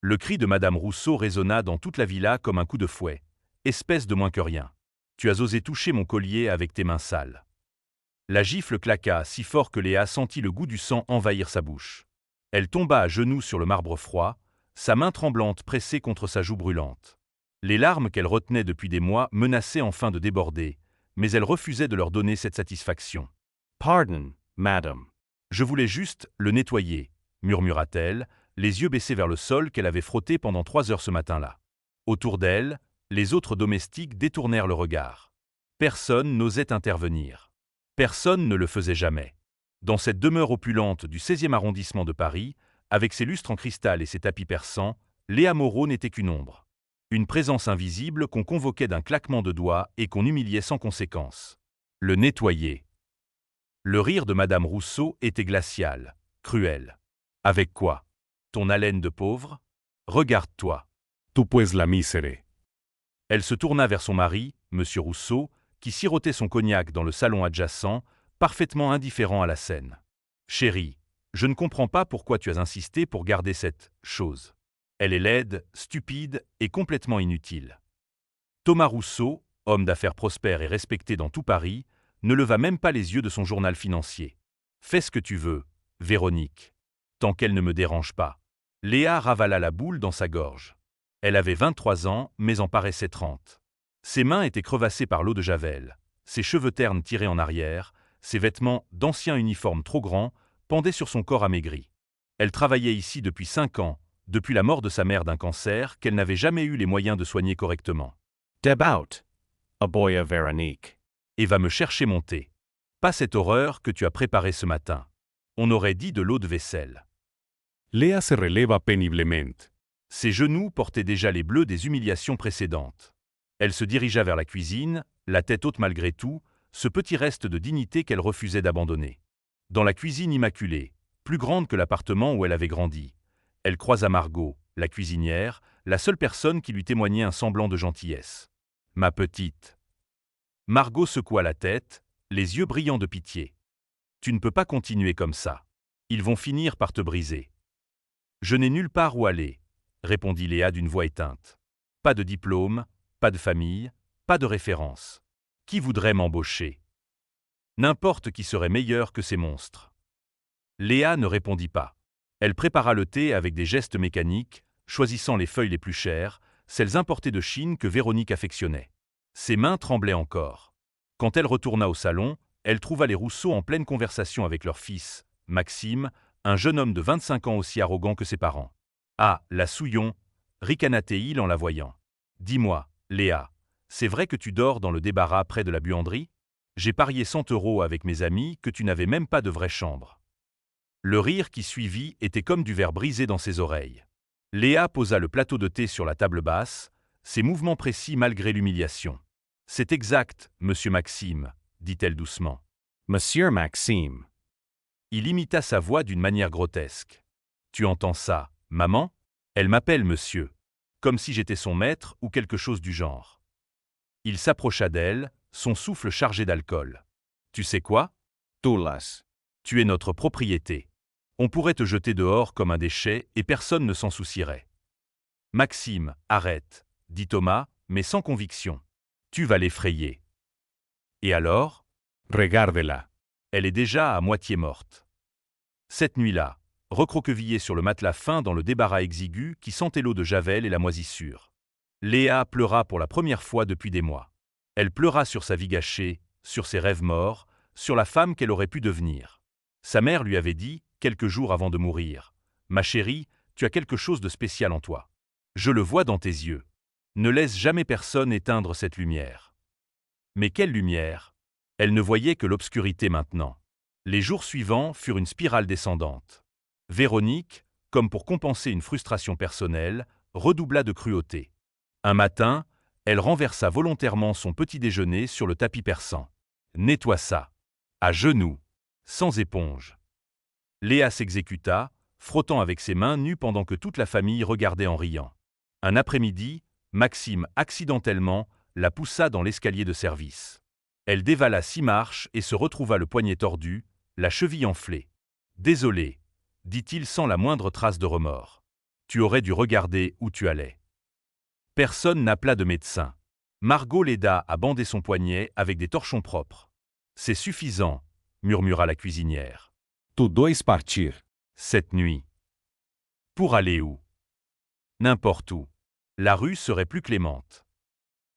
Le cri de Madame Rousseau résonna dans toute la villa comme un coup de fouet. « Espèce de moins que rien. Tu as osé toucher mon collier avec tes mains sales. » La gifle claqua si fort que Léa sentit le goût du sang envahir sa bouche. Elle tomba à genoux sur le marbre froid, sa main tremblante pressée contre sa joue brûlante. Les larmes qu'elle retenait depuis des mois menaçaient enfin de déborder, mais elle refusait de leur donner cette satisfaction. « Pardon, madame. Je voulais juste le nettoyer, » murmura-t-elle, les yeux baissés vers le sol qu'elle avait frotté pendant 3 heures ce matin-là. Autour d'elle, les autres domestiques détournèrent le regard. Personne n'osait intervenir. Personne ne le faisait jamais. Dans cette demeure opulente du 16e arrondissement de Paris, avec ses lustres en cristal et ses tapis persans, Léa Moreau n'était qu'une ombre. Une présence invisible qu'on convoquait d'un claquement de doigts et qu'on humiliait sans conséquence. Le nettoyer. Le rire de Madame Rousseau était glacial, cruel. Avec quoi? Ton haleine de pauvre? Regarde-toi. Tú pues la misere. Elle se tourna vers son mari, Monsieur Rousseau, qui sirotait son cognac dans le salon adjacent, parfaitement indifférent à la scène. « Chérie, je ne comprends pas pourquoi tu as insisté pour garder cette chose. Elle est laide, stupide et complètement inutile. » Thomas Rousseau, homme d'affaires prospère et respecté dans tout Paris, ne leva même pas les yeux de son journal financier. « Fais ce que tu veux, Véronique, tant qu'elle ne me dérange pas. » Léa ravala la boule dans sa gorge. Elle avait 23 ans, mais en paraissait 30. Ses mains étaient crevassées par l'eau de Javel, ses cheveux ternes tirés en arrière, ses vêtements d'ancien uniforme trop grands pendaient sur son corps amaigri. Elle travaillait ici depuis 5 ans, depuis la mort de sa mère d'un cancer qu'elle n'avait jamais eu les moyens de soigner correctement. « Deb out, aboya Véronique. Et va me chercher mon thé. Pas cette horreur que tu as préparée ce matin. On aurait dit de l'eau de vaisselle. » Léa se releva péniblement. Ses genoux portaient déjà les bleus des humiliations précédentes. Elle se dirigea vers la cuisine, la tête haute malgré tout, ce petit reste de dignité qu'elle refusait d'abandonner. Dans la cuisine immaculée, plus grande que l'appartement où elle avait grandi, elle croisa Margot, la cuisinière, la seule personne qui lui témoignait un semblant de gentillesse. « Ma petite. » Margot secoua la tête, les yeux brillants de pitié. « Tu ne peux pas continuer comme ça. Ils vont finir par te briser. »« Je n'ai nulle part où aller, » répondit Léa d'une voix éteinte. « Pas de diplôme, pas de famille, pas de référence. Qui voudrait m'embaucher? N'importe qui serait meilleur que ces monstres. » Léa ne répondit pas. Elle prépara le thé avec des gestes mécaniques, choisissant les feuilles les plus chères, celles importées de Chine que Véronique affectionnait. Ses mains tremblaient encore. Quand elle retourna au salon, elle trouva les Rousseau en pleine conversation avec leur fils, Maxime, un jeune homme de 25 ans aussi arrogant que ses parents. « Ah, la Souillon !» ricana-t-il en la voyant. « Dis-moi, Léa, c'est vrai que tu dors dans le débarras près de la buanderie? J'ai parié 100 € avec mes amis que tu n'avais même pas de vraie chambre. » Le rire qui suivit était comme du verre brisé dans ses oreilles. Léa posa le plateau de thé sur la table basse, ses mouvements précis malgré l'humiliation. « C'est exact, monsieur Maxime, » dit-elle doucement. « Monsieur Maxime. » Il imita sa voix d'une manière grotesque. « Tu entends ça, maman? Elle m'appelle monsieur. Comme si j'étais son maître ou quelque chose du genre. » Il s'approcha d'elle, son souffle chargé d'alcool. « Tu sais quoi? Toulas. Tu es notre propriété. On pourrait te jeter dehors comme un déchet et personne ne s'en soucierait. »« Maxime, arrête, » dit Thomas, mais sans conviction. « Tu vas l'effrayer. »« Et alors? » ?»« Regarde-la. Elle est déjà à moitié morte. » Cette nuit-là, recroquevillée sur le matelas fin dans le débarras exigu qui sentait l'eau de Javel et la moisissure. Léa pleura pour la première fois depuis des mois. Elle pleura sur sa vie gâchée, sur ses rêves morts, sur la femme qu'elle aurait pu devenir. Sa mère lui avait dit, quelques jours avant de mourir, « Ma chérie, tu as quelque chose de spécial en toi. Je le vois dans tes yeux. Ne laisse jamais personne éteindre cette lumière. » Mais quelle lumière? Elle ne voyait que l'obscurité maintenant. Les jours suivants furent une spirale descendante. Véronique, comme pour compenser une frustration personnelle, redoubla de cruauté. Un matin, elle renversa volontairement son petit déjeuner sur le tapis persan. « Nettoie ça. À genoux. Sans éponge. » Léa s'exécuta, frottant avec ses mains nues pendant que toute la famille regardait en riant. Un après-midi, Maxime accidentellement la poussa dans l'escalier de service. Elle dévala 6 marches et se retrouva le poignet tordu, la cheville enflée. « Désolé, » dit-il sans la moindre trace de remords. Tu aurais dû regarder où tu allais. Personne n'appela de médecin. Margot l'aida à bander son poignet avec des torchons propres. C'est suffisant, murmura la cuisinière. Tu dois partir. Cette nuit. Pour aller où? N'importe où. La rue serait plus clémente.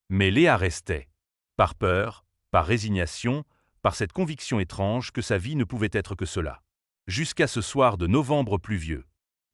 Mais Léa restait. Par peur, par résignation, par cette conviction étrange que sa vie ne pouvait être que cela. Jusqu'à ce soir de novembre pluvieux.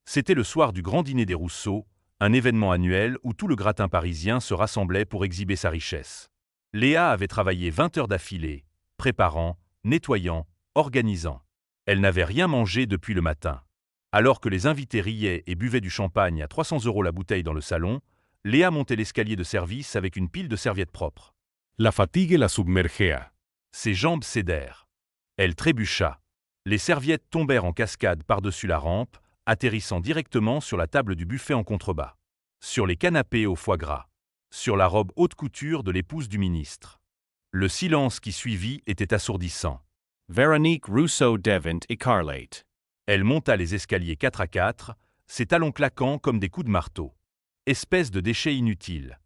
C'était le soir du grand dîner des Rousseau, un événement annuel où tout le gratin parisien se rassemblait pour exhiber sa richesse. Léa avait travaillé 20 heures d'affilée, préparant, nettoyant, organisant. Elle n'avait rien mangé depuis le matin. Alors que les invités riaient et buvaient du champagne à 300 € la bouteille dans le salon, Léa montait l'escalier de service avec une pile de serviettes propres. La fatigue la submergea. Ses jambes cédèrent. Elle trébucha. Les serviettes tombèrent en cascade par-dessus la rampe, atterrissant directement sur la table du buffet en contrebas. Sur les canapés au foie gras. Sur la robe haute couture de l'épouse du ministre. Le silence qui suivit était assourdissant. Veronique Rousseau Devant Écarlate. Elle monta les escaliers 4 à 4, ses talons claquant comme des coups de marteau. Espèce de déchet inutile,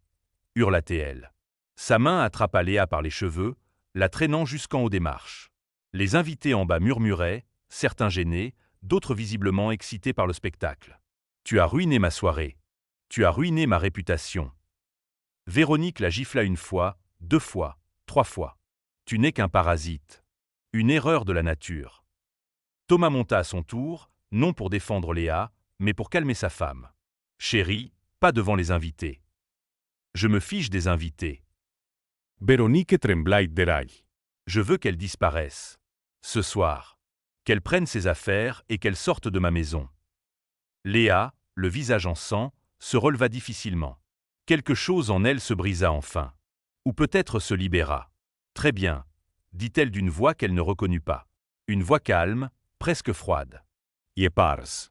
hurla-t-elle. Sa main attrapa Léa par les cheveux, la traînant jusqu'en haut des marches. Les invités en bas murmuraient, certains gênés, d'autres visiblement excités par le spectacle. « Tu as ruiné ma soirée. Tu as ruiné ma réputation. » Véronique la gifla 1 fois, 2 fois, 3 fois. « Tu n'es qu'un parasite. Une erreur de la nature. » Thomas monta à son tour, non pour défendre Léa, mais pour calmer sa femme. « Chérie, pas devant les invités. » « Je me fiche des invités. Veronique tremblait d'erail. Je veux qu'elle disparaisse. Ce soir. Qu'elle prenne ses affaires et qu'elle sorte de ma maison. » Léa, le visage en sang, se releva difficilement. Quelque chose en elle se brisa enfin. Ou peut-être se libéra. « Très bien, » dit-elle d'une voix qu'elle ne reconnut pas. Une voix calme, presque froide. « Yepars. »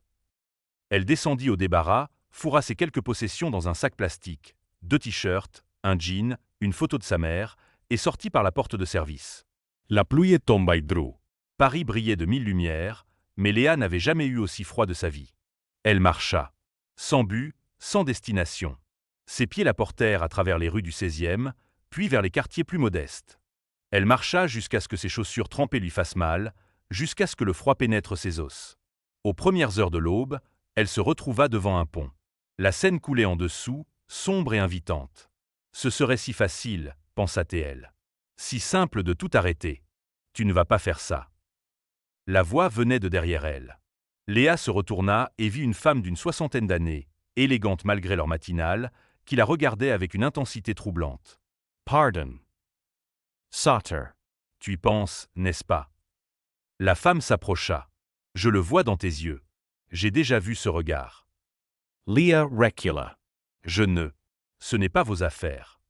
Elle descendit au débarras, fourra ses quelques possessions dans un sac plastique, 2 t-shirts, un jean, une photo de sa mère, et sortit par la porte de service. La pluie tombait drew. Paris brillait de 1000 lumières, mais Léa n'avait jamais eu aussi froid de sa vie. Elle marcha. Sans but, sans destination. Ses pieds la portèrent à travers les rues du 16e, puis vers les quartiers plus modestes. Elle marcha jusqu'à ce que ses chaussures trempées lui fassent mal, jusqu'à ce que le froid pénètre ses os. Aux premières heures de l'aube, elle se retrouva devant un pont. La Seine coulait en dessous, sombre et invitante. Ce serait si facile, pensa-t-elle. Si simple de tout arrêter. Tu ne vas pas faire ça. La voix venait de derrière elle. Léa se retourna et vit une femme d'une 60aine d'années, élégante malgré leur matinale, qui la regardait avec une intensité troublante. Pardon. Sauter. Tu y penses, n'est-ce pas? La femme s'approcha. Je le vois dans tes yeux. J'ai déjà vu ce regard. Léa recula. Je ne. Ce n'est pas vos affaires.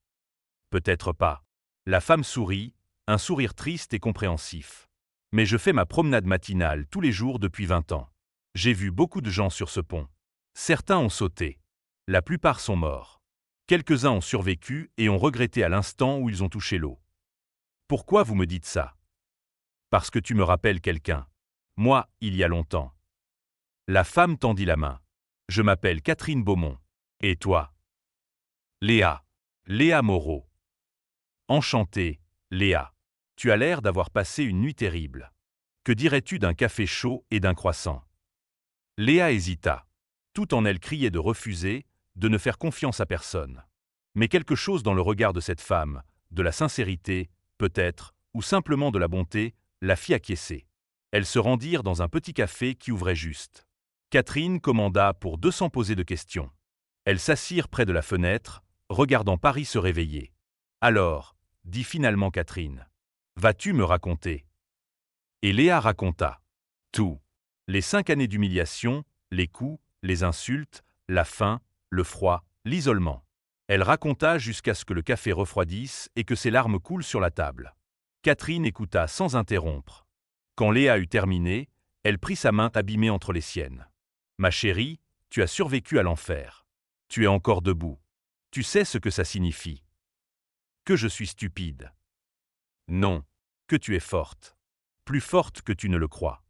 Peut-être pas. La femme sourit, un sourire triste et compréhensif. Mais je fais ma promenade matinale tous les jours depuis 20 ans. J'ai vu beaucoup de gens sur ce pont. Certains ont sauté. La plupart sont morts. Quelques-uns ont survécu et ont regretté à l'instant où ils ont touché l'eau. Pourquoi vous me dites ça? Parce que tu me rappelles quelqu'un. Moi, il y a longtemps. La femme tendit la main. Je m'appelle Catherine Beaumont. Et toi? Léa. Léa Moreau. Enchantée, Léa. Tu as l'air d'avoir passé une nuit terrible. Que dirais-tu d'un café chaud et d'un croissant? Léa hésita. Tout en elle criait de refuser, de ne faire confiance à personne. Mais quelque chose dans le regard de cette femme, de la sincérité, peut-être, ou simplement de la bonté, la fit acquiescer. Elles se rendirent dans un petit café qui ouvrait juste. Catherine commanda pour 200 posées de questions. Elles s'assirent près de la fenêtre, regardant Paris se réveiller. « Alors, » dit finalement Catherine, « vas-tu me raconter ?» Et Léa raconta. Tout. Les 5 années d'humiliation, les coups, les insultes, la faim, le froid, l'isolement. Elle raconta jusqu'à ce que le café refroidisse et que ses larmes coulent sur la table. Catherine écouta sans interrompre. Quand Léa eut terminé, elle prit sa main abîmée entre les siennes. « Ma chérie, tu as survécu à l'enfer. Tu es encore debout. Tu sais ce que ça signifie. Que je suis stupide. Non, que tu es forte. Plus forte que tu ne le crois. »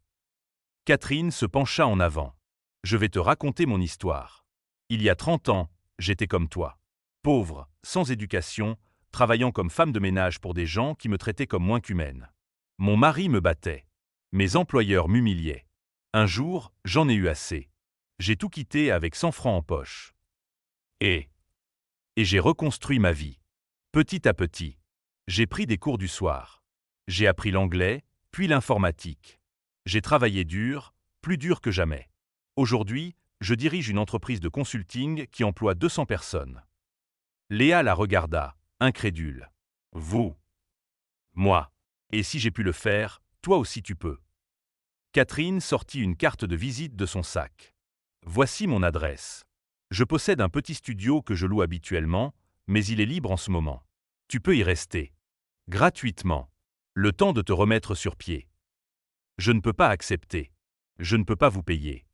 Catherine se pencha en avant. « Je vais te raconter mon histoire. Il y a 30 ans, j'étais comme toi. Pauvre, sans éducation, travaillant comme femme de ménage pour des gens qui me traitaient comme moins qu'humaine. Mon mari me battait. Mes employeurs m'humiliaient. Un jour, j'en ai eu assez. J'ai tout quitté avec 100 francs en poche. Et j'ai reconstruit ma vie. Petit à petit. J'ai pris des cours du soir. J'ai appris l'anglais, puis l'informatique. J'ai travaillé dur, plus dur que jamais. Aujourd'hui, je dirige une entreprise de consulting qui emploie 200 personnes. Léa la regarda, incrédule. Vous? Moi? Et si j'ai pu le faire, toi aussi tu peux. Catherine sortit une carte de visite de son sac. Voici mon adresse. Je possède un petit studio que je loue habituellement, mais il est libre en ce moment. Tu peux y rester. Gratuitement. Le temps de te remettre sur pied. Je ne peux pas accepter. Je ne peux pas vous payer.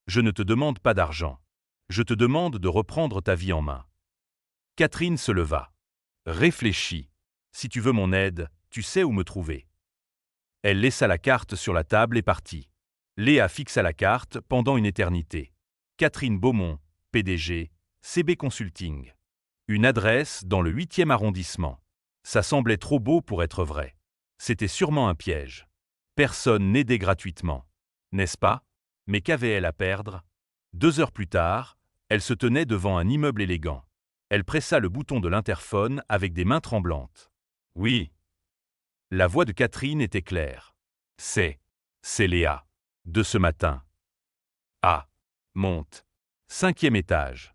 Je ne te demande pas d'argent. Je te demande de reprendre ta vie en main. Catherine se leva. Réfléchis. Si tu veux mon aide, tu sais où me trouver. Elle laissa la carte sur la table et partit. Léa fixa la carte pendant une éternité. Catherine Beaumont, PDG, CB Consulting. Une adresse dans le 8e arrondissement. Ça semblait trop beau pour être vrai. C'était sûrement un piège. Personne n'aidait gratuitement. N'est-ce pas? Mais qu'avait-elle à perdre? 2 heures plus tard, elle se tenait devant un immeuble élégant. Elle pressa le bouton de l'interphone avec des mains tremblantes. Oui. La voix de Catherine était claire. C'est Léa. De ce matin. Ah. Monte. 5e étage.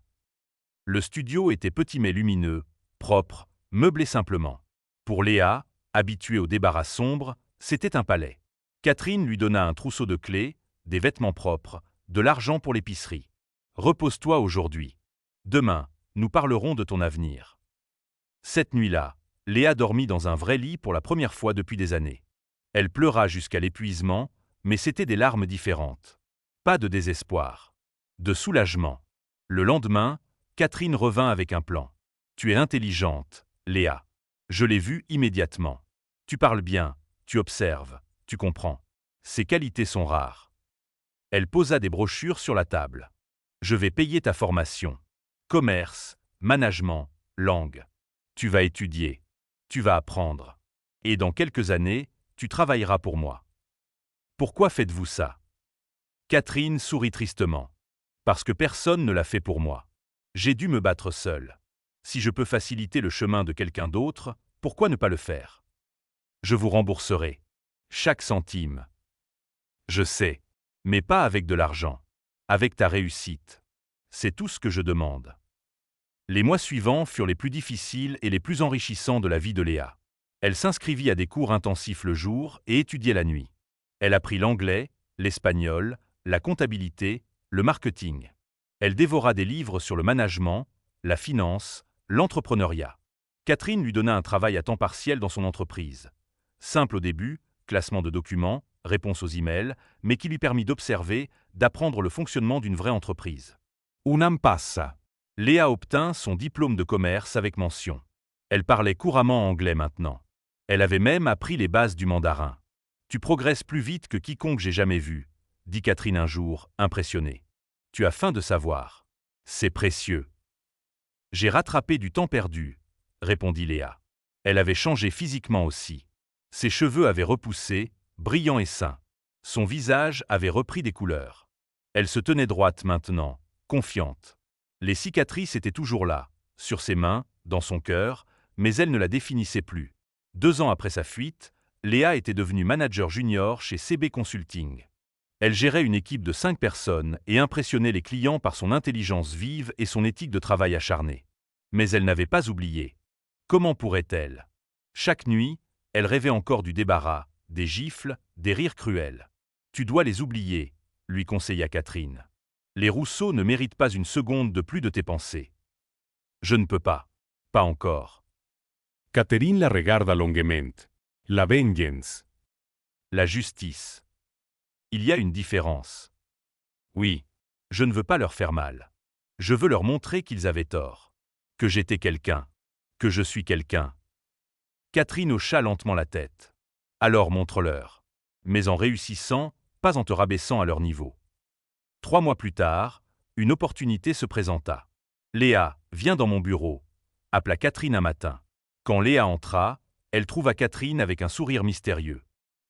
Le studio était petit mais lumineux, propre, meublé simplement. Pour Léa, habituée au débarras sombre, c'était un palais. Catherine lui donna un trousseau de clés, des vêtements propres, de l'argent pour l'épicerie. Repose-toi aujourd'hui. Demain, nous parlerons de ton avenir. Cette nuit-là, Léa dormit dans un vrai lit pour la première fois depuis des années. Elle pleura jusqu'à l'épuisement, mais c'était des larmes différentes. Pas de désespoir. De soulagement. Le lendemain, Catherine revint avec un plan. Tu es intelligente, Léa. Je l'ai vu immédiatement. Tu parles bien, tu observes, tu comprends. Ces qualités sont rares. Elle posa des brochures sur la table. Je vais payer ta formation. Commerce, management, langue. Tu vas étudier. Tu vas apprendre. Et dans quelques années, tu travailleras pour moi. Pourquoi faites-vous ça? Catherine sourit tristement. Parce que personne ne l'a fait pour moi. J'ai dû me battre seule. Si je peux faciliter le chemin de quelqu'un d'autre, pourquoi ne pas le faire? Je vous rembourserai. Chaque centime. Je sais. Mais pas avec de l'argent. Avec ta réussite. C'est tout ce que je demande. Les mois suivants furent les plus difficiles et les plus enrichissants de la vie de Léa. Elle s'inscrivit à des cours intensifs le jour et étudiait la nuit. Elle apprit l'anglais, l'espagnol, la comptabilité, le marketing. Elle dévora des livres sur le management, la finance, l'entrepreneuriat. Catherine lui donna un travail à temps partiel dans son entreprise. Simple au début, classement de documents, réponse aux emails, mais qui lui permit d'observer, d'apprendre le fonctionnement d'une vraie entreprise. Unam passa. Léa obtint son diplôme de commerce avec mention. Elle parlait couramment anglais maintenant. Elle avait même appris les bases du mandarin. « Tu progresses plus vite que quiconque j'ai jamais vu », dit Catherine un jour, impressionnée. « Tu as faim de savoir. C'est précieux. »« J'ai rattrapé du temps perdu, » répondit Léa. Elle avait changé physiquement aussi. Ses cheveux avaient repoussé, brillants et sains. Son visage avait repris des couleurs. Elle se tenait droite maintenant, confiante. Les cicatrices étaient toujours là, sur ses mains, dans son cœur, mais elles ne la définissaient plus. 2 ans après sa fuite, Léa était devenue manager junior chez CB Consulting. Elle gérait une équipe de 5 personnes et impressionnait les clients par son intelligence vive et son éthique de travail acharnée. Mais elle n'avait pas oublié. Comment pourrait-elle? Chaque nuit, elle rêvait encore du débarras, des gifles, des rires cruels. « Tu dois les oublier », lui conseilla Catherine. « Les Rousseau ne méritent pas une seconde de plus de tes pensées. »« Je ne peux pas. Pas encore. » Catherine la regarda longuement. La vengeance. La justice. Il y a une différence. Oui, je ne veux pas leur faire mal. Je veux leur montrer qu'ils avaient tort. Que j'étais quelqu'un. Que je suis quelqu'un. Catherine hocha lentement la tête. Alors montre-leur. Mais en réussissant, pas en te rabaissant à leur niveau. 3 mois plus tard, Une opportunité se présenta. Léa, viens dans mon bureau, appela Catherine un matin. Quand Léa entra, elle trouva Catherine avec un sourire mystérieux.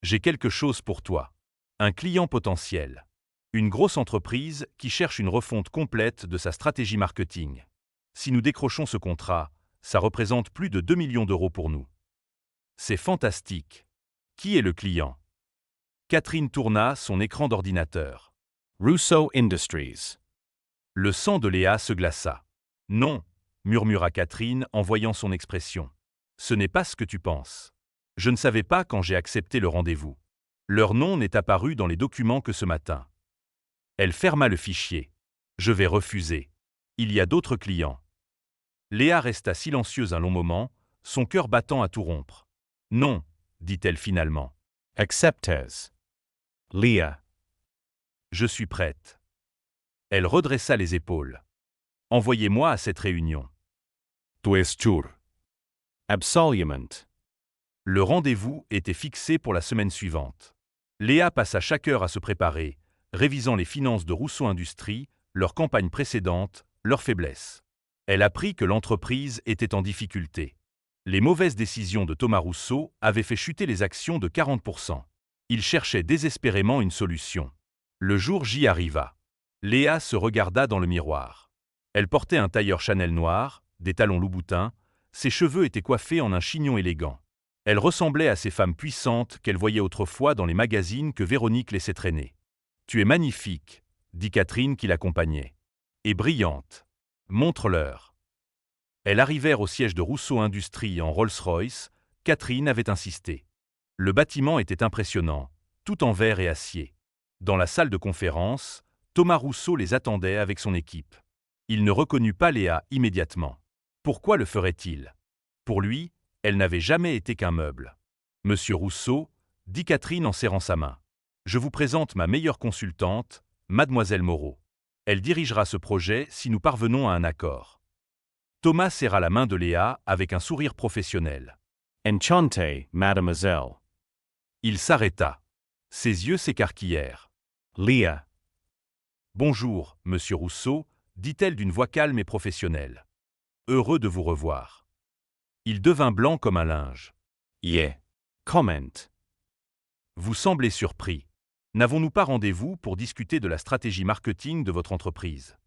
J'ai quelque chose pour toi. Un client potentiel. Une grosse entreprise qui cherche une refonte complète de sa stratégie marketing. Si nous décrochons ce contrat, ça représente plus de 2 millions d'euros pour nous. C'est fantastique. Qui est le client? Catherine tourna son écran d'ordinateur. Russo Industries. Le sang de Léa se glaça. Non, murmura Catherine en voyant son expression. Ce n'est pas ce que tu penses. Je ne savais pas quand j'ai accepté le rendez-vous. Leur nom n'est apparu dans les documents que ce matin. Elle ferma le fichier. Je vais refuser. Il y a d'autres clients. Léa resta silencieuse un long moment, son cœur battant à tout rompre. Non, dit-elle finalement. Acceptes. Leah. Je suis prête. Elle redressa les épaules. Envoyez-moi à cette réunion. Tu es sûr. Absolument. Le rendez-vous était fixé pour la semaine suivante. Léa passa chaque heure à se préparer, révisant les finances de Rousseau Industries, leur campagne précédente, leurs faiblesses. Elle apprit que l'entreprise était en difficulté. Les mauvaises décisions de Thomas Rousseau avaient fait chuter les actions de 40%. Il cherchait désespérément une solution. Le jour J arriva. Léa se regarda dans le miroir. Elle portait un tailleur Chanel noir, des talons Louboutin, ses cheveux étaient coiffés en un chignon élégant. Elle ressemblait à ces femmes puissantes qu'elle voyait autrefois dans les magazines que Véronique laissait traîner. « Tu es magnifique », dit Catherine qui l'accompagnait. « Et brillante. Montre-leur. » Elles arrivèrent au siège de Rousseau Industries en Rolls-Royce. Catherine avait insisté. Le bâtiment était impressionnant, tout en verre et acier. Dans la salle de conférence, Thomas Rousseau les attendait avec son équipe. Il ne reconnut pas Léa immédiatement. Pourquoi le ferait-il? Pour lui, elle n'avait jamais été qu'un meuble. « Monsieur Rousseau, » dit Catherine en serrant sa main. « Je vous présente ma meilleure consultante, Mademoiselle Moreau. Elle dirigera ce projet si nous parvenons à un accord. » Thomas serra la main de Léa avec un sourire professionnel. « Enchanté, mademoiselle. » Il s'arrêta. Ses yeux s'écarquillèrent. « Léa. »« Bonjour, monsieur Rousseau, » dit-elle d'une voix calme et professionnelle. « Heureux de vous revoir. » Il devint blanc comme un linge. « Yeah. »« Comment. » »« Vous semblez surpris. N'avons-nous pas rendez-vous pour discuter de la stratégie marketing de votre entreprise?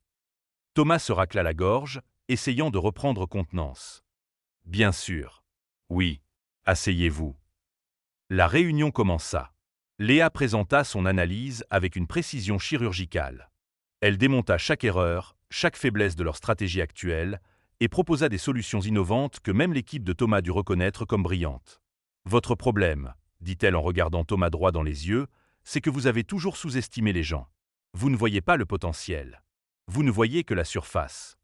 Thomas se racla la gorge, essayant de reprendre contenance. « Bien sûr. Oui. Asseyez-vous. » La réunion commença. Léa présenta son analyse avec une précision chirurgicale. Elle démonta chaque erreur, chaque faiblesse de leur stratégie actuelle et proposa des solutions innovantes que même l'équipe de Thomas dut reconnaître comme brillantes. « Votre problème, » dit-elle en regardant Thomas droit dans les yeux, « c'est que vous avez toujours sous-estimé les gens. Vous ne voyez pas le potentiel. Vous ne voyez que la surface. »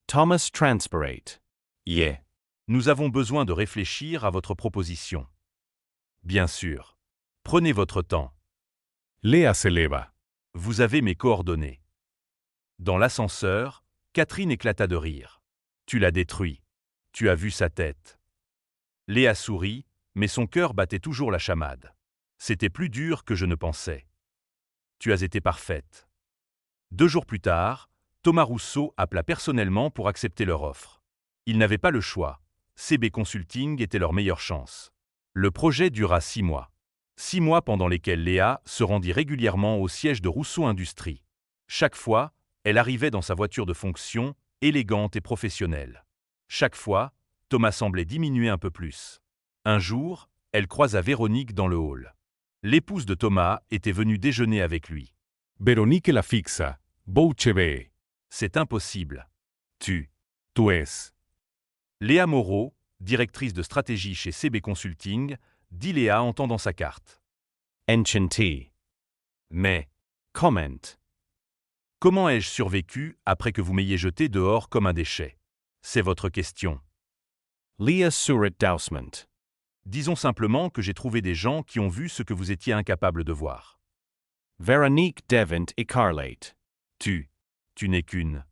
Thomas transpirate. « Yeah. »« Nous avons besoin de réfléchir à votre proposition. » Bien sûr. Prenez votre temps. Léa s'éleva. Vous avez mes coordonnées. Dans l'ascenseur, Catherine éclata de rire. Tu l'as détruit. Tu as vu sa tête. Léa sourit, mais son cœur battait toujours la chamade. C'était plus dur que je ne pensais. Tu as été parfaite. 2 jours plus tard, Thomas Rousseau appela personnellement pour accepter leur offre. Ils n'avaient pas le choix. CB Consulting était leur meilleure chance. Le projet dura 6 mois. 6 mois pendant lesquels Léa se rendit régulièrement au siège de Rousseau Industries. Chaque fois, elle arrivait dans sa voiture de fonction, élégante et professionnelle. Chaque fois, Thomas semblait diminuer un peu plus. Un jour, elle croisa Véronique dans le hall. L'épouse de Thomas était venue déjeuner avec lui. « Véronique la fixa. Voce ve. »« C'est impossible. Tu es. » Léa Moreau, directrice de stratégie chez CB Consulting, dit Léa en tendant sa carte. Enchanté. Mais Comment. Comment ai-je survécu après que vous m'ayez jeté dehors comme un déchet? C'est votre question. Léa surat dausement. Disons simplement que j'ai trouvé des gens qui ont vu ce que vous étiez incapable de voir. Véronique Devant Écarlate. Tu n'es qu'une.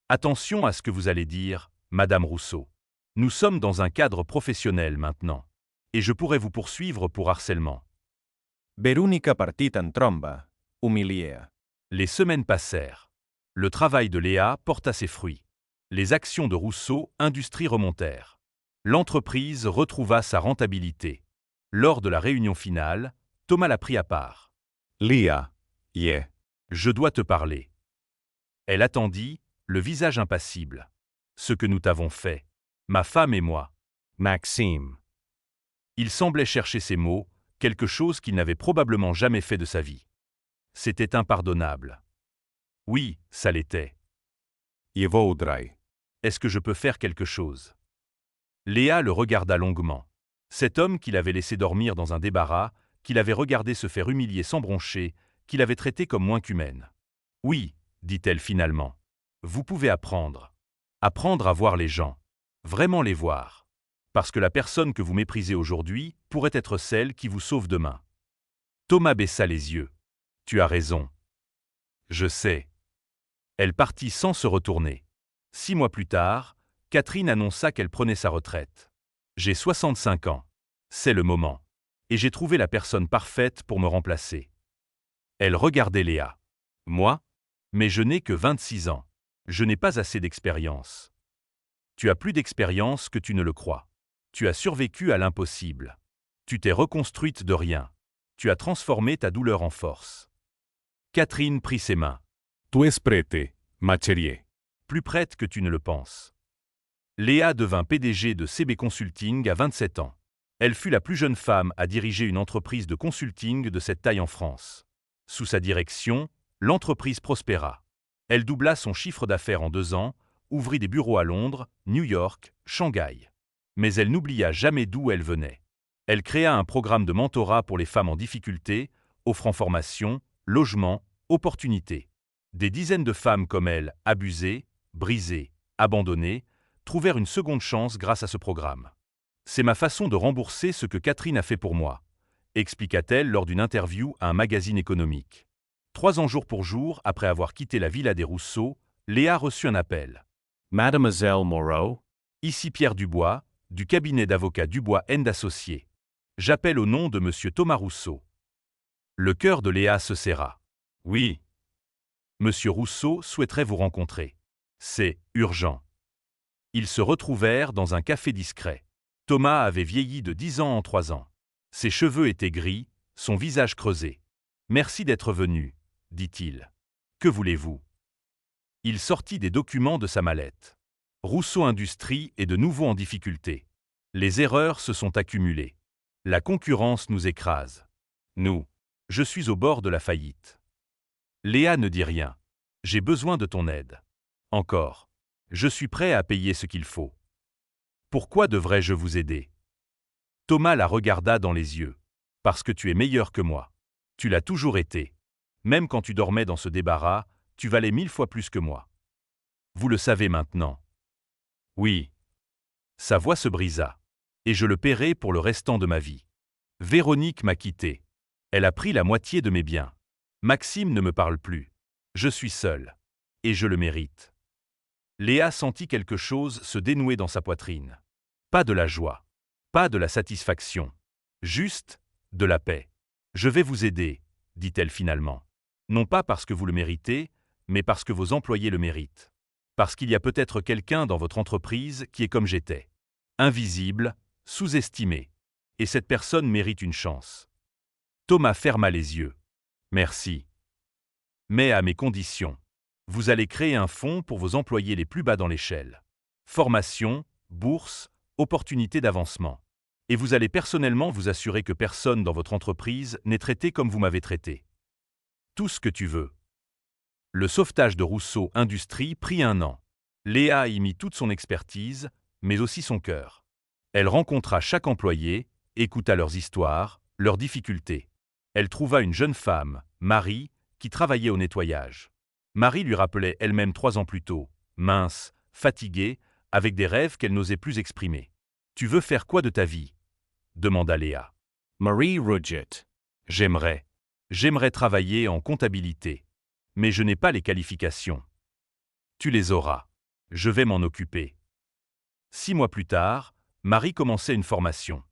Attention à ce que vous allez dire, Madame Rousseau. Nous sommes dans un cadre professionnel maintenant. Et je pourrais vous poursuivre pour harcèlement. Verónica partita en tromba, humiliée. Les semaines passèrent. Le travail de Léa porta ses fruits. Les actions de Rousseau Industries remontèrent. L'entreprise retrouva sa rentabilité. Lors de la réunion finale, Thomas la prit à part. Leah. Yeah. Je dois te parler. Elle attendit, le visage impassible. Ce que nous t'avons fait, ma femme et moi. Maxime. Il semblait chercher ces mots, quelque chose qu'il n'avait probablement jamais fait de sa vie. C'était impardonnable. Oui, ça l'était. Je voudrais. Est-ce que je peux faire quelque chose? Léa le regarda longuement. Cet homme qu'il avait laissé dormir dans un débarras, qu'il avait regardé se faire humilier sans broncher, qu'il avait traité comme moins qu'humaine. Oui, dit-elle finalement. Vous pouvez apprendre. Apprendre à voir les gens. Vraiment les voir. Parce que la personne que vous méprisez aujourd'hui pourrait être celle qui vous sauve demain. Thomas baissa les yeux. Tu as raison. Je sais. Elle partit sans se retourner. 6 mois plus tard, Catherine annonça qu'elle prenait sa retraite. J'ai 65 ans. C'est le moment. Et j'ai trouvé la personne parfaite pour me remplacer. Elle regardait Léa. Moi? Mais je n'ai que 26 ans. Je n'ai pas assez d'expérience. Tu as plus d'expérience que tu ne le crois. Tu as survécu à l'impossible. Tu t'es reconstruite de rien. Tu as transformé ta douleur en force. Catherine prit ses mains. Tu es prête, ma chérie. Plus prête que tu ne le penses. Léa devint PDG de CB Consulting à 27 ans. Elle fut la plus jeune femme à diriger une entreprise de consulting de cette taille en France. Sous sa direction, l'entreprise prospéra. Elle doubla son chiffre d'affaires en 2 ans, ouvrit des bureaux à Londres, New York, Shanghai. Mais elle n'oublia jamais d'où elle venait. Elle créa un programme de mentorat pour les femmes en difficulté, offrant formation, logement, opportunités. Des dizaines de femmes comme elle, abusées, brisées, abandonnées, trouvèrent une seconde chance grâce à ce programme. C'est ma façon de rembourser ce que Catherine a fait pour moi, expliqua-t-elle lors d'une interview à un magazine économique. 3 ans jour pour jour après avoir quitté la villa des Rousseau, Léa reçut un appel. Mademoiselle Moreau. Ici Pierre Dubois, du cabinet d'avocats Dubois & Associés. J'appelle au nom de Monsieur Thomas Rousseau. Le cœur de Léa se serra. Oui. Monsieur Rousseau souhaiterait vous rencontrer. C'est urgent. Ils se retrouvèrent dans un café discret. Thomas avait vieilli de 10 ans en 3 ans. Ses cheveux étaient gris, son visage creusé. Merci d'être venu, dit-il. Que voulez-vous? Il sortit des documents de sa mallette. Rousseau Industries est de nouveau en difficulté. Les erreurs se sont accumulées. La concurrence nous écrase. Nous. Je suis au bord de la faillite. Léa ne dit rien. J'ai besoin de ton aide. Encore. Je suis prêt à payer ce qu'il faut. Pourquoi devrais-je vous aider? Thomas la regarda dans les yeux. Parce que tu es meilleur que moi. Tu l'as toujours été. Même quand tu dormais dans ce débarras, tu valais 1000 fois plus que moi. Vous le savez maintenant. Oui. Sa voix se brisa. Et je le paierai pour le restant de ma vie. Véronique m'a quitté. Elle a pris la moitié de mes biens. Maxime ne me parle plus. Je suis seul. Et je le mérite. Léa sentit quelque chose se dénouer dans sa poitrine. Pas de la joie. Pas de la satisfaction. Juste de la paix. Je vais vous aider, dit-elle finalement. Non pas parce que vous le méritez, mais parce que vos employés le méritent. Parce qu'il y a peut-être quelqu'un dans votre entreprise qui est comme j'étais. Invisible, sous-estimé. Et cette personne mérite une chance. Thomas ferma les yeux. Merci. Mais à mes conditions. Vous allez créer un fonds pour vos employés les plus bas dans l'échelle. Formation, bourse, opportunité d'avancement. Et vous allez personnellement vous assurer que personne dans votre entreprise n'est traité comme vous m'avez traité. Tout ce que tu veux. Le sauvetage de Rousseau Industries prit 1 an. Léa y mit toute son expertise, mais aussi son cœur. Elle rencontra chaque employé, écouta leurs histoires, leurs difficultés. Elle trouva une jeune femme, Marie, qui travaillait au nettoyage. Marie lui rappelait elle-même 3 ans plus tôt, mince, fatiguée, avec des rêves qu'elle n'osait plus exprimer. « Tu veux faire quoi de ta vie ?» demanda Léa. Marie Rudget. J'aimerais travailler en comptabilité. Mais je n'ai pas les qualifications. Tu les auras. Je vais m'en occuper. 6 mois plus tard, Marie commençait une formation.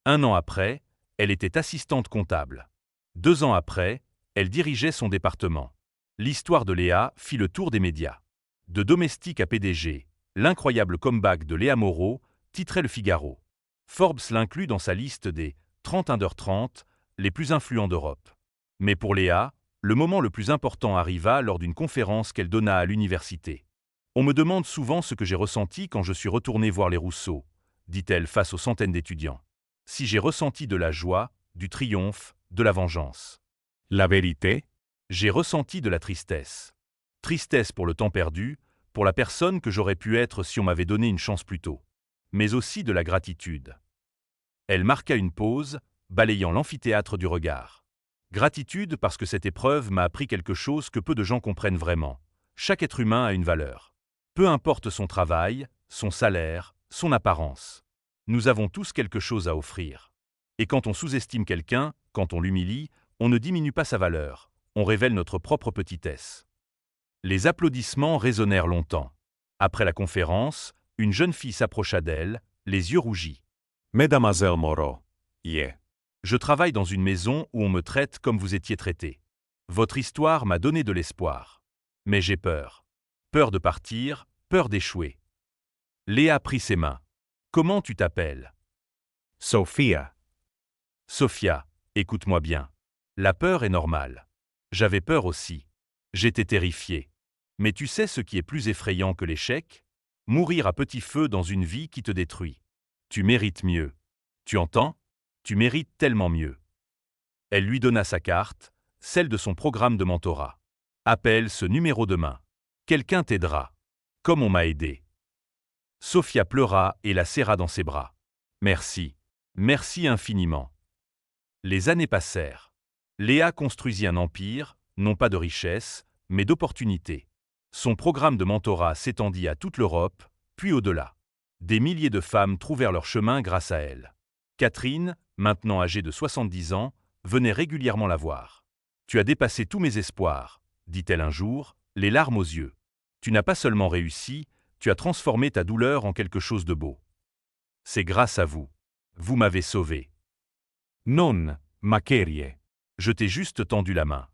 1 an après, elle était assistante comptable. 2 ans après, elle dirigeait son département. L'histoire de Léa fit le tour des médias. De domestique à PDG, l'incroyable comeback de Léa Moreau titrait Le Figaro. Forbes l'inclut dans sa liste des 30 under 30 les plus influents d'Europe. Mais pour Léa, le moment le plus important arriva lors d'une conférence qu'elle donna à l'université. On me demande souvent ce que j'ai ressenti quand je suis retourné voir les Rousseau, dit-elle face aux centaines d'étudiants. Si j'ai ressenti de la joie, du triomphe, de la vengeance. La vérité? J'ai ressenti de la tristesse. Tristesse pour le temps perdu, pour la personne que j'aurais pu être si on m'avait donné une chance plus tôt. Mais aussi de la gratitude. Elle marqua une pause, balayant l'amphithéâtre du regard. Gratitude parce que cette épreuve m'a appris quelque chose que peu de gens comprennent vraiment. Chaque être humain a une valeur. Peu importe son travail, son salaire, son apparence. Nous avons tous quelque chose à offrir. Et quand on sous-estime quelqu'un, quand on l'humilie, on ne diminue pas sa valeur, on révèle notre propre petitesse. Les applaudissements résonnèrent longtemps. Après la conférence, une jeune fille s'approcha d'elle, les yeux rougis. Mademoiselle Moreau. Yeah. Je travaille dans une maison où on me traite comme vous étiez traité. Votre histoire m'a donné de l'espoir. Mais j'ai peur. Peur de partir, peur d'échouer. Léa prit ses mains. Comment tu t'appelles? Sophia. Sophia, écoute-moi bien. La peur est normale. J'avais peur aussi. J'étais terrifié. Mais tu sais ce qui est plus effrayant que l'échec? Mourir à petit feu dans une vie qui te détruit. Tu mérites mieux. Tu entends? Tu mérites tellement mieux. Elle lui donna sa carte, celle de son programme de mentorat. Appelle ce numéro demain. Quelqu'un t'aidera. Comme on m'a aidé. Sophia pleura et la serra dans ses bras. Merci. Merci infiniment. Les années passèrent. Léa construisit un empire, non pas de richesse, mais d'opportunités. Son programme de mentorat s'étendit à toute l'Europe, puis au-delà. Des milliers de femmes trouvèrent leur chemin grâce à elle. Catherine, maintenant âgée de 70 ans, venait régulièrement la voir. « Tu as dépassé tous mes espoirs », dit-elle un jour, les larmes aux yeux. « Tu n'as pas seulement réussi, tu as transformé ta douleur en quelque chose de beau. C'est grâce à vous. Vous m'avez sauvé. » Non, Maquerie. Je t'ai juste tendu la main.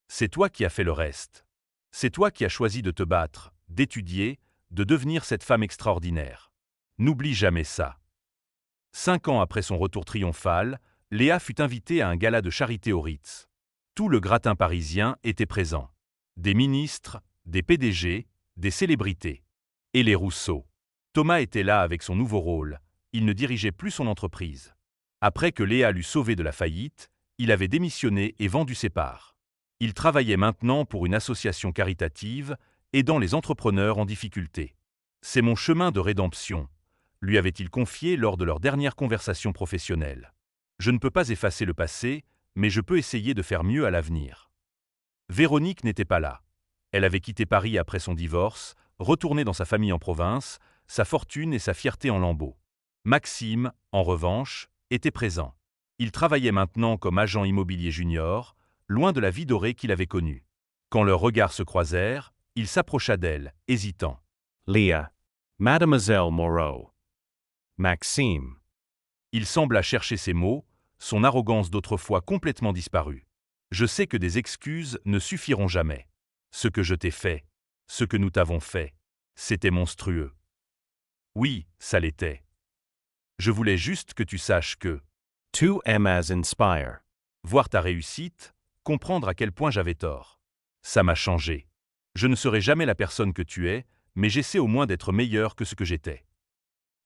C'est toi qui as fait le reste. C'est toi qui as choisi de te battre, d'étudier, de devenir cette femme extraordinaire. N'oublie jamais ça. 5 ans après son retour triomphal, Léa fut invitée à un gala de charité au Ritz. Tout le gratin parisien était présent. Des ministres, des PDG, des célébrités. Et les Rousseau. Thomas était là avec son nouveau rôle. Il ne dirigeait plus son entreprise. Après que Léa l'eut sauvé de la faillite, il avait démissionné et vendu ses parts. Il travaillait maintenant pour une association caritative, aidant les entrepreneurs en difficulté. « C'est mon chemin de rédemption », lui avait-il confié lors de leur dernière conversation professionnelle. « Je ne peux pas effacer le passé, mais je peux essayer de faire mieux à l'avenir. » Véronique n'était pas là. Elle avait quitté Paris après son divorce, retourné dans sa famille en province, sa fortune et sa fierté en lambeaux. Maxime, en revanche, était présent. Il travaillait maintenant comme agent immobilier junior, loin de la vie dorée qu'il avait connue. Quand leurs regards se croisèrent, il s'approcha d'elle, hésitant. Léa. Mademoiselle Moreau. Maxime. Il sembla chercher ses mots, son arrogance d'autrefois complètement disparue. « Je sais que des excuses ne suffiront jamais. Ce que je t'ai fait, ce que nous t'avons fait, c'était monstrueux. Oui, ça l'était. Je voulais juste que tu saches que, 2M as inspire. voir ta réussite, comprendre à quel point j'avais tort. Ça m'a changé. Je ne serai jamais la personne que tu es, mais j'essaie au moins d'être meilleur que ce que j'étais. »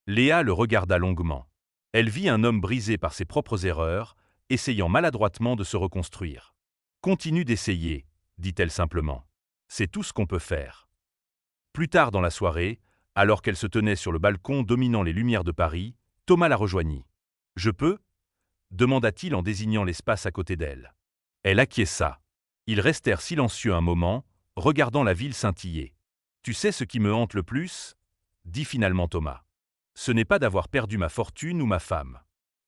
Léa le regarda longuement. Elle vit un homme brisé par ses propres erreurs, essayant maladroitement de se reconstruire. « Continue d'essayer, » dit-elle simplement. « C'est tout ce qu'on peut faire. » Plus tard dans la soirée, alors qu'elle se tenait sur le balcon dominant les lumières de Paris, Thomas la rejoignit. « Je peux » demanda-t-il en désignant l'espace à côté d'elle. Elle acquiesça. Ils restèrent silencieux un moment, regardant la ville scintiller. « Tu sais ce qui me hante le plus » dit finalement Thomas. « Ce n'est pas d'avoir perdu ma fortune ou ma femme.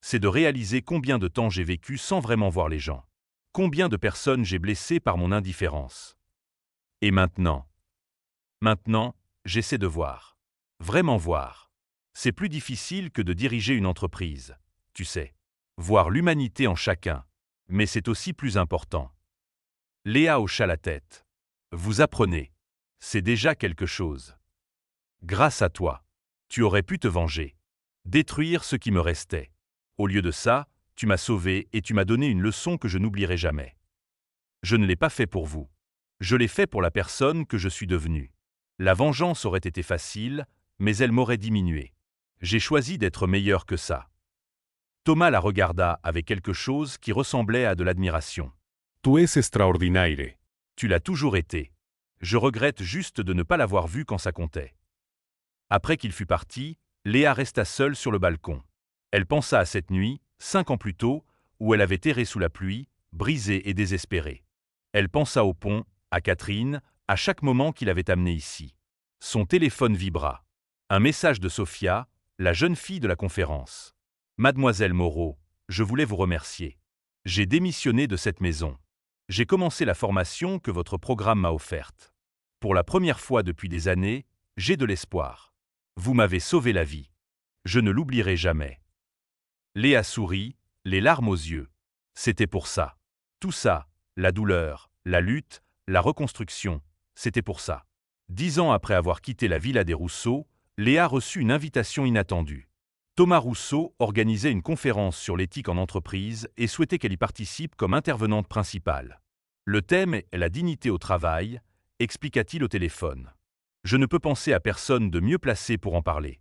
C'est de réaliser combien de temps j'ai vécu sans vraiment voir les gens. Combien de personnes j'ai blessées par mon indifférence. Et maintenant, j'essaie de voir. Vraiment voir. C'est plus difficile que de diriger une entreprise, tu sais. Voir l'humanité en chacun. Mais c'est aussi plus important. » Léa hocha la tête. « Vous apprenez. C'est déjà quelque chose. Grâce à toi. Tu aurais pu te venger. Détruire ce qui me restait. Au lieu de ça, tu m'as sauvé et tu m'as donné une leçon que je n'oublierai jamais. Je ne l'ai pas fait pour vous. Je l'ai fait pour la personne que je suis devenue. La vengeance aurait été facile, mais elle m'aurait diminué. J'ai choisi d'être meilleur que ça. Thomas la regarda avec quelque chose qui ressemblait à de l'admiration. Tú es extraordinaire. Tu l'as toujours été. Je regrette juste de ne pas l'avoir vu quand ça comptait. Après qu'il fut parti, Léa resta seule sur le balcon. Elle pensa à cette nuit, 5 ans plus tôt, où elle avait erré sous la pluie, brisée et désespérée. Elle pensa au pont, à Catherine, à chaque moment qu'il avait amené ici. Son téléphone vibra. Un message de Sophia, la jeune fille de la conférence. « Mademoiselle Moreau, je voulais vous remercier. J'ai démissionné de cette maison. J'ai commencé la formation que votre programme m'a offerte. Pour la première fois depuis des années, j'ai de l'espoir. Vous m'avez sauvé la vie. Je ne l'oublierai jamais. » Léa sourit, les larmes aux yeux. C'était pour ça. Tout ça, la douleur, la lutte, la reconstruction, c'était pour ça. 10 ans après avoir quitté la villa des Rousseau, Léa reçut une invitation inattendue. Thomas Rousseau organisait une conférence sur l'éthique en entreprise et souhaitait qu'elle y participe comme intervenante principale. Le thème est la dignité au travail, expliqua-t-il au téléphone. Je ne peux penser à personne de mieux placé pour en parler.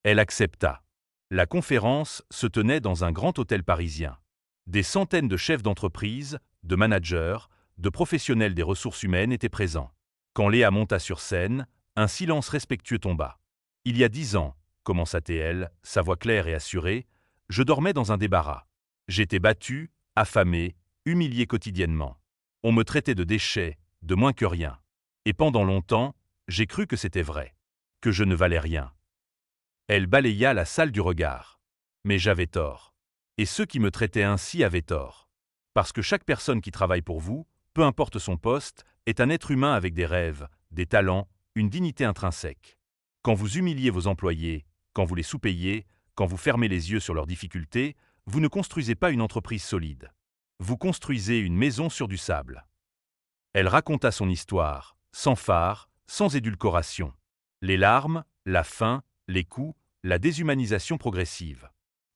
Elle accepta. La conférence se tenait dans un grand hôtel parisien. Des centaines de chefs d'entreprise, de managers, de professionnels des ressources humaines étaient présents. Quand Léa monta sur scène, un silence respectueux tomba. « Il y a 10 ans, commença-t-elle, sa voix claire et assurée, je dormais dans un débarras. J'étais battu, affamé, humilié quotidiennement. On me traitait de déchet, de moins que rien. Et pendant longtemps, j'ai cru que c'était vrai, que je ne valais rien. » Elle balaya la salle du regard. Mais j'avais tort. Et ceux qui me traitaient ainsi avaient tort. Parce que chaque personne qui travaille pour vous, peu importe son poste, est un être humain avec des rêves, des talents, une dignité intrinsèque. Quand vous humiliez vos employés, quand vous les sous-payez, quand vous fermez les yeux sur leurs difficultés, vous ne construisez pas une entreprise solide. Vous construisez une maison sur du sable. Elle raconta son histoire, sans phare, sans édulcoration. Les larmes, la faim, les coups, la déshumanisation progressive.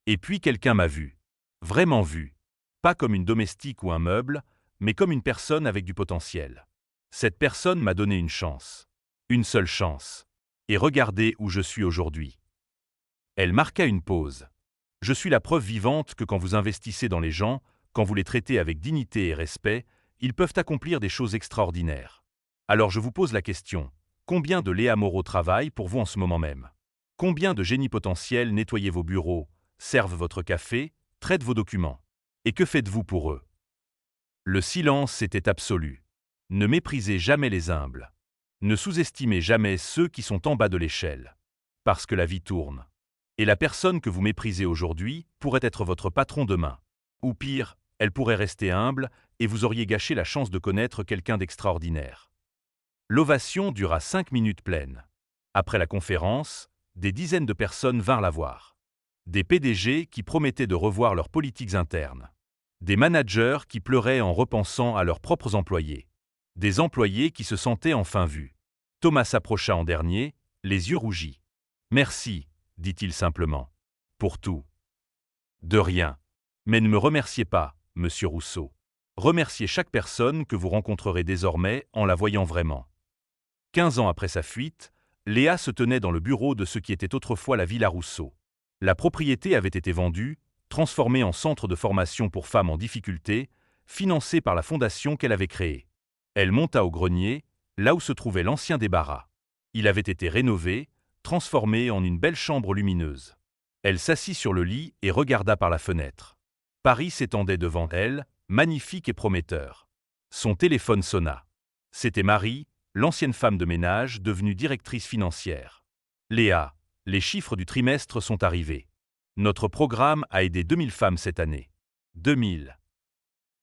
Et puis quelqu'un m'a vu. Vraiment vu. Pas comme une domestique ou un meuble, mais comme une personne avec du potentiel. Cette personne m'a donné une chance. Une seule chance. Et regardez où je suis aujourd'hui. Elle marqua une pause. Je suis la preuve vivante que quand vous investissez dans les gens, quand vous les traitez avec dignité et respect, ils peuvent accomplir des choses extraordinaires. Alors je vous pose la question, combien de Léa Moreau travaillent pour vous en ce moment même? Combien de génies potentiels nettoyent vos bureaux, servent votre café, traitent vos documents? Et que faites-vous pour eux? Le silence était absolu. Ne méprisez jamais les humbles. Ne sous-estimez jamais ceux qui sont en bas de l'échelle. Parce que la vie tourne. Et la personne que vous méprisez aujourd'hui pourrait être votre patron demain. Ou pire, elle pourrait rester humble et vous auriez gâché la chance de connaître quelqu'un d'extraordinaire. L'ovation dura 5 minutes pleines. Après la conférence, des dizaines de personnes vinrent la voir. Des PDG qui promettaient de revoir leurs politiques internes. Des managers qui pleuraient en repensant à leurs propres employés. Des employés qui se sentaient enfin vus. Thomas s'approcha en dernier, les yeux rougis. « Merci, dit-il simplement. Pour tout. »« De rien. Mais ne me remerciez pas, monsieur Rousseau. Remerciez chaque personne que vous rencontrerez désormais en la voyant vraiment. » 15 ans après sa fuite, Léa se tenait dans le bureau de ce qui était autrefois la Villa Rousseau. La propriété avait été vendue, transformée en centre de formation pour femmes en difficulté, financée par la fondation qu'elle avait créée. Elle monta au grenier, là où se trouvait l'ancien débarras. Il avait été rénové, transformé en une belle chambre lumineuse. Elle s'assit sur le lit et regarda par la fenêtre. Paris s'étendait devant elle, magnifique et prometteur. Son téléphone sonna. C'était Marie, l'ancienne femme de ménage devenue directrice financière. « Léa, les chiffres du trimestre sont arrivés. Notre programme a aidé 2000 femmes cette année. 2000. »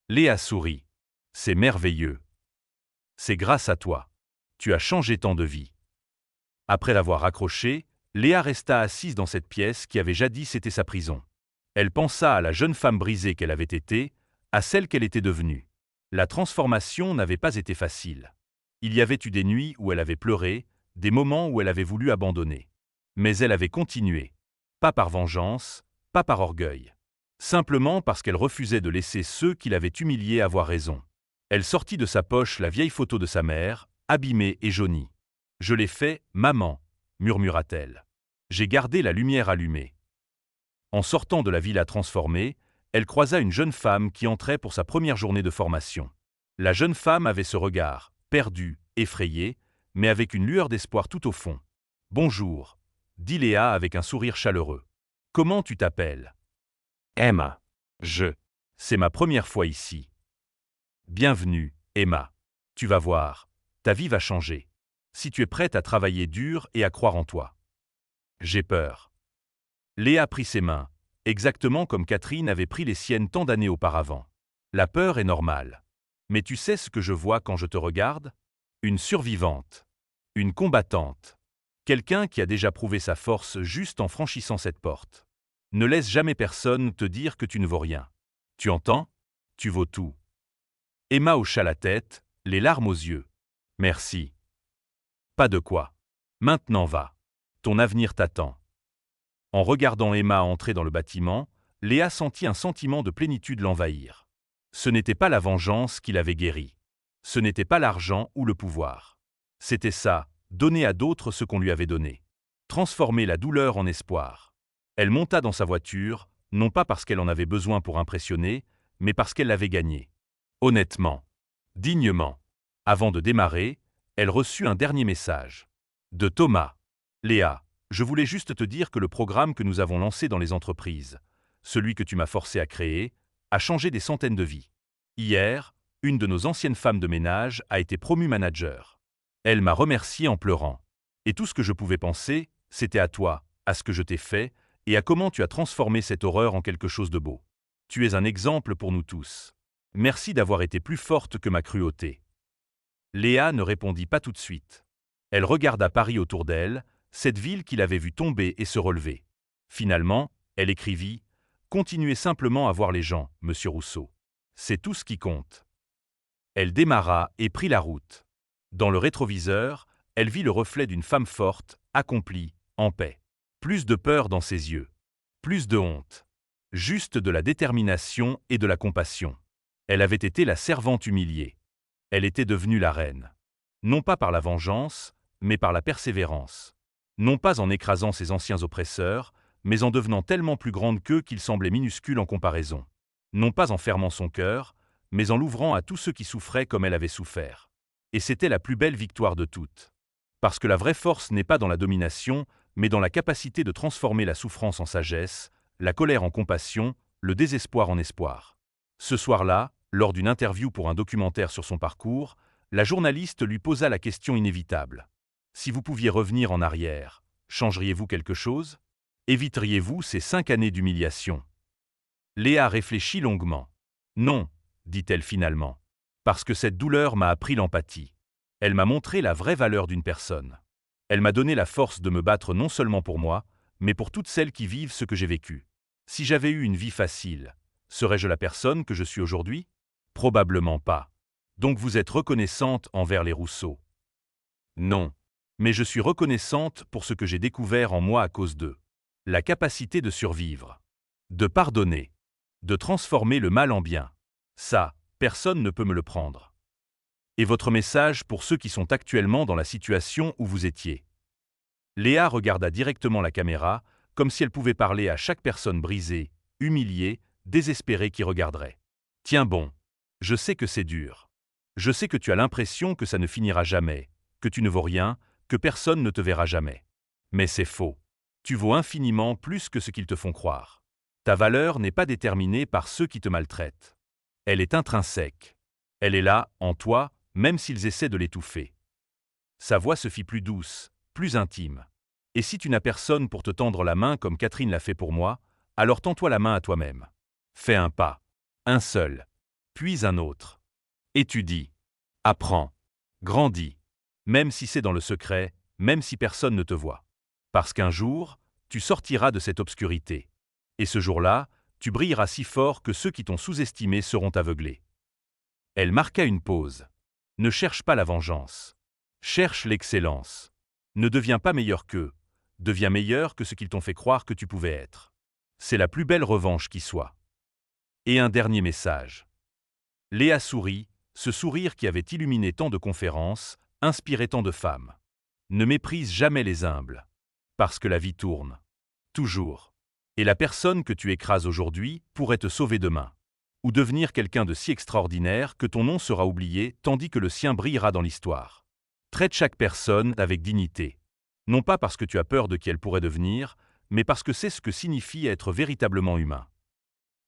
Léa sourit. « C'est merveilleux. C'est grâce à toi. Tu as changé tant de vies. » Après l'avoir raccroché, Léa resta assise dans cette pièce qui avait jadis été sa prison. Elle pensa à la jeune femme brisée qu'elle avait été, à celle qu'elle était devenue. La transformation n'avait pas été facile. Il y avait eu des nuits où elle avait pleuré, des moments où elle avait voulu abandonner. Mais elle avait continué. Pas par vengeance, pas par orgueil. Simplement parce qu'elle refusait de laisser ceux qui l'avaient humiliée avoir raison. Elle sortit de sa poche la vieille photo de sa mère, abîmée et jaunie. « Je l'ai fait, maman », murmura-t-elle. J'ai gardé la lumière allumée. En sortant de la villa transformée, elle croisa une jeune femme qui entrait pour sa première journée de formation. La jeune femme avait ce regard, perdu, effrayé, mais avec une lueur d'espoir tout au fond. « Bonjour », dit Léa avec un sourire chaleureux. « Comment tu t'appelles ?»« Emma. C'est ma première fois ici. »« Bienvenue, Emma. Tu vas voir, ta vie va changer. Si tu es prête à travailler dur et à croire en toi. »« J'ai peur. » Léa prit ses mains, exactement comme Catherine avait pris les siennes tant d'années auparavant. « La peur est normale. Mais tu sais ce que je vois quand je te regarde ? Une survivante. Une combattante. Quelqu'un qui a déjà prouvé sa force juste en franchissant cette porte. Ne laisse jamais personne te dire que tu ne vaux rien. Tu entends ? Tu vaux tout. » Emma hocha la tête, les larmes aux yeux. « Merci. »« Pas de quoi. Maintenant va. Ton avenir t'attend. » En regardant Emma entrer dans le bâtiment, Léa sentit un sentiment de plénitude l'envahir. Ce n'était pas la vengeance qui l'avait guérie. Ce n'était pas l'argent ou le pouvoir. C'était ça, donner à d'autres ce qu'on lui avait donné. Transformer la douleur en espoir. Elle monta dans sa voiture, non pas parce qu'elle en avait besoin pour impressionner, mais parce qu'elle l'avait gagné. Honnêtement. Dignement. Avant de démarrer, elle reçut un dernier message. De Thomas. « Léa, je voulais juste te dire que le programme que nous avons lancé dans les entreprises, celui que tu m'as forcé à créer, a changé des centaines de vies. Hier, une de nos anciennes femmes de ménage a été promue manager. Elle m'a remercié en pleurant. Et tout ce que je pouvais penser, c'était à toi, à ce que je t'ai fait, et à comment tu as transformé cette horreur en quelque chose de beau. Tu es un exemple pour nous tous. Merci d'avoir été plus forte que ma cruauté. » Léa ne répondit pas tout de suite. Elle regarda Paris autour d'elle, cette ville qu'il avait vue tomber et se relever. Finalement, elle écrivit « Continuez simplement à voir les gens, monsieur Rousseau. C'est tout ce qui compte. » Elle démarra et prit la route. Dans le rétroviseur, elle vit le reflet d'une femme forte, accomplie, en paix. Plus de peur dans ses yeux. Plus de honte. Juste de la détermination et de la compassion. Elle avait été la servante humiliée. Elle était devenue la reine. Non pas par la vengeance, mais par la persévérance. Non pas en écrasant ses anciens oppresseurs, mais en devenant tellement plus grande qu'eux qu'ils semblaient minuscules en comparaison. Non pas en fermant son cœur, mais en l'ouvrant à tous ceux qui souffraient comme elle avait souffert. Et c'était la plus belle victoire de toutes. Parce que la vraie force n'est pas dans la domination, mais dans la capacité de transformer la souffrance en sagesse, la colère en compassion, le désespoir en espoir. Ce soir-là, lors d'une interview pour un documentaire sur son parcours, la journaliste lui posa la question inévitable. Si vous pouviez revenir en arrière, changeriez-vous quelque chose ? Éviteriez-vous ces 5 années d'humiliation ? Léa réfléchit longuement. Non, dit-elle finalement, parce que cette douleur m'a appris l'empathie. Elle m'a montré la vraie valeur d'une personne. Elle m'a donné la force de me battre non seulement pour moi, mais pour toutes celles qui vivent ce que j'ai vécu. Si j'avais eu une vie facile, serais-je la personne que je suis aujourd'hui ? Probablement pas. Donc vous êtes reconnaissante envers les Rousseau ? Non. Mais je suis reconnaissante pour ce que j'ai découvert en moi à cause d'eux. La capacité de survivre. De pardonner. De transformer le mal en bien. Ça, personne ne peut me le prendre. Et votre message pour ceux qui sont actuellement dans la situation où vous étiez. Léa regarda directement la caméra, comme si elle pouvait parler à chaque personne brisée, humiliée, désespérée qui regarderait. Tiens bon, je sais que c'est dur. Je sais que tu as l'impression que ça ne finira jamais, que tu ne vaux rien, que personne ne te verra jamais. Mais c'est faux. Tu vaux infiniment plus que ce qu'ils te font croire. Ta valeur n'est pas déterminée par ceux qui te maltraitent. Elle est intrinsèque. Elle est là, en toi, même s'ils essaient de l'étouffer. Sa voix se fit plus douce, plus intime. Et si tu n'as personne pour te tendre la main comme Catherine l'a fait pour moi, alors tends-toi la main à toi-même. Fais un pas, un seul, puis un autre. Étudie, apprends, grandis, même si c'est dans le secret, même si personne ne te voit. Parce qu'un jour, tu sortiras de cette obscurité. Et ce jour-là, tu brilleras si fort que ceux qui t'ont sous-estimé seront aveuglés. Elle marqua une pause. Ne cherche pas la vengeance. Cherche l'excellence. Ne deviens pas meilleur qu'eux. Deviens meilleur que ce qu'ils t'ont fait croire que tu pouvais être. C'est la plus belle revanche qui soit. Et un dernier message. Léa sourit, ce sourire qui avait illuminé tant de conférences, inspiré tant de femmes. Ne méprise jamais les humbles. Parce que la vie tourne. Toujours. Et la personne que tu écrases aujourd'hui pourrait te sauver demain. Ou devenir quelqu'un de si extraordinaire que ton nom sera oublié tandis que le sien brillera dans l'histoire. Traite chaque personne avec dignité. Non pas parce que tu as peur de qui elle pourrait devenir, mais parce que c'est ce que signifie être véritablement humain.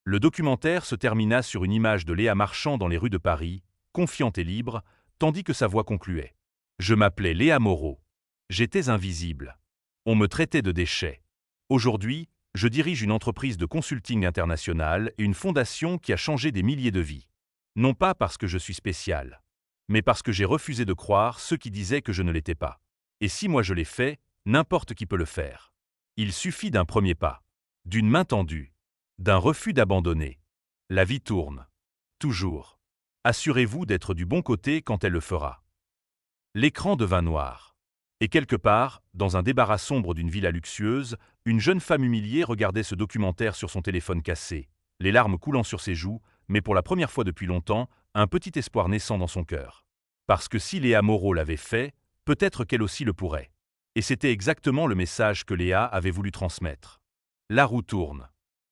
Le documentaire se termina sur une image de Léa marchant dans les rues de Paris, confiante et libre, tandis que sa voix concluait. Je m'appelais Léa Moreau. J'étais invisible. On me traitait de déchet. Aujourd'hui, je dirige une entreprise de consulting international et une fondation qui a changé des milliers de vies. Non pas parce que je suis spécial, mais parce que j'ai refusé de croire ceux qui disaient que je ne l'étais pas. Et si moi je l'ai fait, n'importe qui peut le faire. Il suffit d'un premier pas, d'une main tendue, d'un refus d'abandonner. La vie tourne. Toujours. Assurez-vous d'être du bon côté quand elle le fera. L'écran devint noir. Et quelque part, dans un débarras sombre d'une villa luxueuse, une jeune femme humiliée regardait ce documentaire sur son téléphone cassé, les larmes coulant sur ses joues, mais pour la première fois depuis longtemps, un petit espoir naissant dans son cœur. Parce que si Léa Moreau l'avait fait, peut-être qu'elle aussi le pourrait. Et c'était exactement le message que Léa avait voulu transmettre. La roue tourne.